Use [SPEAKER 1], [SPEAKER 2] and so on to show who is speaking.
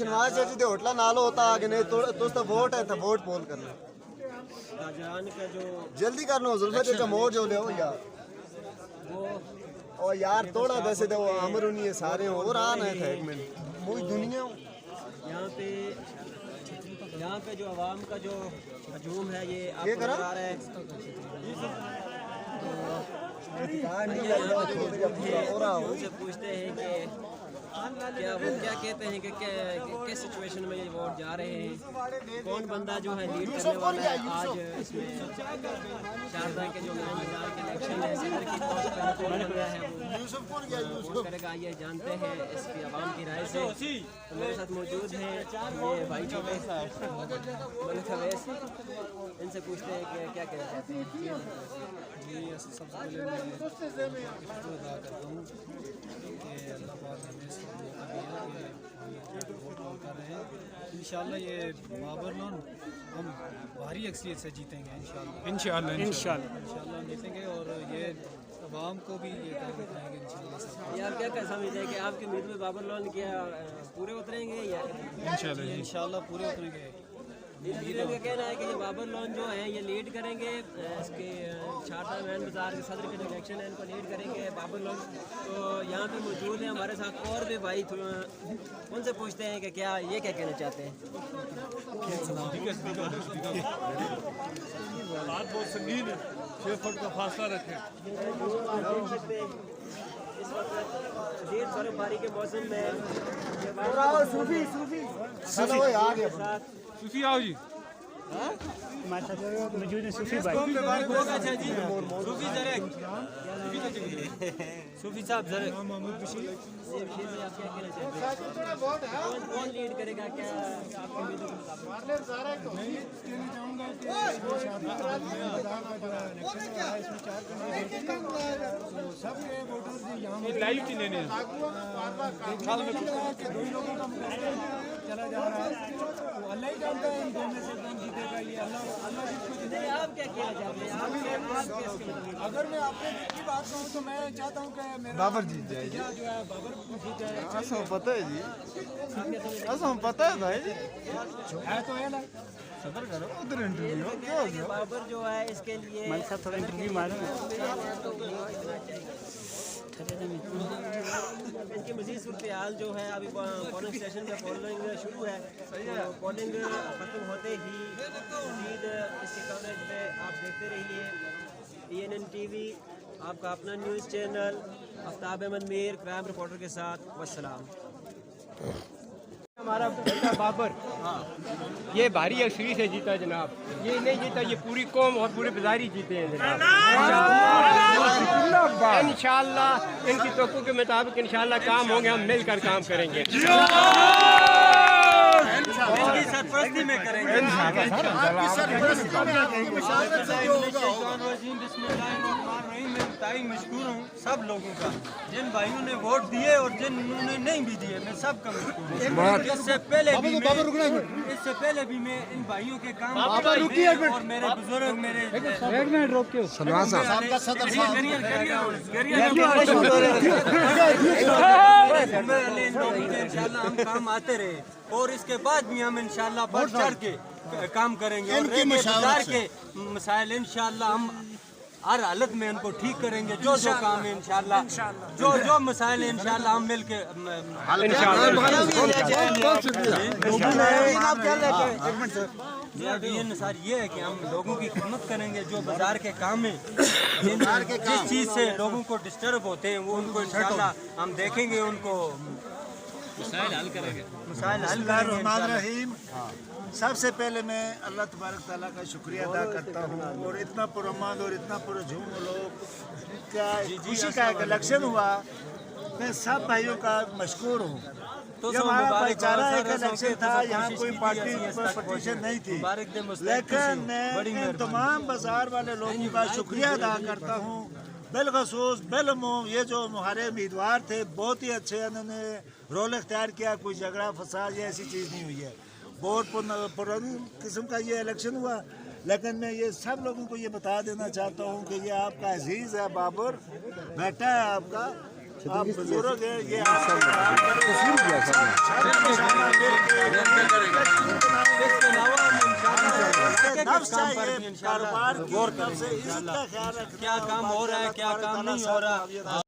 [SPEAKER 1] शनवाज जी दे होटला नालो होता आगे नहीं तो वोट है तो वोट पोल करना
[SPEAKER 2] का जो
[SPEAKER 1] जल्दी करना जुल्फे जो मोड़ जो ले यार
[SPEAKER 2] वो
[SPEAKER 1] और यार थोड़ा दसे दे वो अमर उन्हीं है सारे और आना है एक मिनट पूरी दुनिया
[SPEAKER 2] यहाँ पे जो आवाम का जो हजूम है ये आपको नजर आ रहा है। उनसे पूछते हैं कि क्या वो क्या कहते हैं कि किस सिचुएशन में ये वोट जा रहे हैं, कौन बंदा जो है लीड करने वाला है आज इसमें शारदा के जो नए बाजार के इलेक्शन है सदर की पोस्ट पर कौन बंदा है वो वोट करेगा ये जानते हैं इसकी आवाम की राय से। तो मेरे साथ मौजूद हैं ये भाई छोटे खवेस, इनसे पूछते हैं कि क्या कहना चाहते हैं।
[SPEAKER 3] जी सबसे पहले मैं शुक्र अदा करता हूँ कि अल्लाह पाक हमें वोट कर रहे हैं। इंशाल्लाह ये बाबर लोन हम भारी अक्सरियत से जीतेंगे इंशाल्लाह हम जीतेंगे और ये आवाम को भी ये कर दिखाएंगे इंशाल्लाह।
[SPEAKER 2] ये आप क्या समझते हैं कि आपकी उम्मीद में बाबर लोन क्या पूरे उतरेंगे या
[SPEAKER 3] इंशाल्लाह पूरे उतरेंगे।
[SPEAKER 2] लीडर का कहना है कि ये बाबर लोन जो है ये लीड करेंगे इसके छाटा मैन बाजार के सदर के जो इलेक्शन है इनको लीड करेंगे बाबर लोन। तो यहाँ पे मौजूद है हमारे साथ और भी भाई, उनसे पूछते हैं कि क्या ये क्या कहना चाहते हैं।
[SPEAKER 4] बात बहुत संगीन है, 6 फुट का फासला रखें।
[SPEAKER 2] इस वक्त शदीद बर्फबारी के मौसम में
[SPEAKER 4] सूफी आओ जी,
[SPEAKER 3] मौजूद है सूफी भाई।
[SPEAKER 2] सूफी साहब जरा कौन लीड करेगा क्या आपकी उम्मीदों के
[SPEAKER 4] मुताबिक लाइव थी लेने
[SPEAKER 3] चला जा रहा है तो अल्लाह ही जानता है इन दोनों में से कौन जीतेगा। ये अल्लाह जिसको
[SPEAKER 2] आप क्या कहना चाहते हैं,
[SPEAKER 3] अगर मैं आपको की बात कहूँ तो मैं चाहता हूँ कि मेरा
[SPEAKER 1] बाबर जीत जाए
[SPEAKER 3] जो है बाबर जीत जाए।
[SPEAKER 1] ऐसा पता है जी, ऐसा पता है भाई
[SPEAKER 3] है तो है ना
[SPEAKER 1] सदर करो उधर इंटरव्यू क्या हो गया।
[SPEAKER 2] बाबर जो है इसके लिए
[SPEAKER 3] मैं साथ थोड़ा इंटरव्यू मारूँ।
[SPEAKER 2] इनकी मजीद सूरत हाल जो है अभी पोलिंग स्टेशन पे पोलिंग शुरू है, तो पोलिंग खत्म होते ही मजीद इसकी कवरेज में आप देखते रहिए ENN TV, आपका अपना news channel Aftab Ahmed Mir crime reporter के साथ। वस्सलाम।
[SPEAKER 5] हमारा बेटा बाबर ये भारी अक्सरी से जीता जनाब, ये नहीं जीता, ये पूरी कौम और पूरे बाजारी जीते हैं जनाब। इंशाल्लाह इनकी तोक़ों के मुताबिक इंशाल्लाह काम होंगे, हम मिलकर काम करेंगे,
[SPEAKER 2] इनकी सरपरस्ती में करेंगे। मशहूर हूँ सब लोगों का, जिन भाइयों ने वोट दिए और जिन उन्होंने नहीं भी दिए, मैं सबका मशहूर हूँ। इससे पहले भी मैं इन भाइयों के काम और मेरे बुजुर्ग मेरे इंशाल्लाह हम काम आते रहे और इसके बाद भी हम इंशाल्लाह बढ़ चढ़ के काम करेंगे और बाजार के मसाइल इंशाल्लाह हम हर हालत में इनको ठीक करेंगे। जो काम है इंशाल्लाह, जो मसाइल है इंशाल्लाह हम मिल के सर ये है कि हम लोगों की खिदमत करेंगे। जो बाजार के काम है, जिस चीज़ से लोगों को डिस्टर्ब होते हैं वो उनको इंशाल्लाह हम देखेंगे, उनको मसाइल हल करेंगे।
[SPEAKER 6] सबसे पहले मैं अल्लाह तबारक ताला का शुक्रिया अदा करता हूँ और इतना पुरअमन और इतना पुरजूम लोग क्या खुशी का एक इलेक्शन हुआ, मैं सब भाइयों का मशकूर हूँ। तो हमारा भाईचारा एक इलेक्शन था, यहाँ कोई पार्टी पटिशन नहीं थी, लेकिन मैं इन तमाम बाजार वाले लोगों का शुक्रिया अदा करता हूँ। बिलखसूस बिलमो ये जो हमारे उम्मीदवार थे बहुत ही अच्छे, उन्होंने रोल इख्तियार किया, कोई झगड़ा फसाद या ऐसी चीज़ नहीं हुई है। बहुत पुरानी किस्म का ये इलेक्शन हुआ, लेकिन मैं ये सब लोगों को ये बता देना चाहता हूँ कि ये आपका अजीज़ है बाबर, बेटा है आपका, आप बुजुर्ग हैं, ये नफ्स चाहिए कारोबार की तरफ से, इसका ख्याल रखना।
[SPEAKER 3] क्या काम हो रहा है, क्या काम नहीं हो रहा।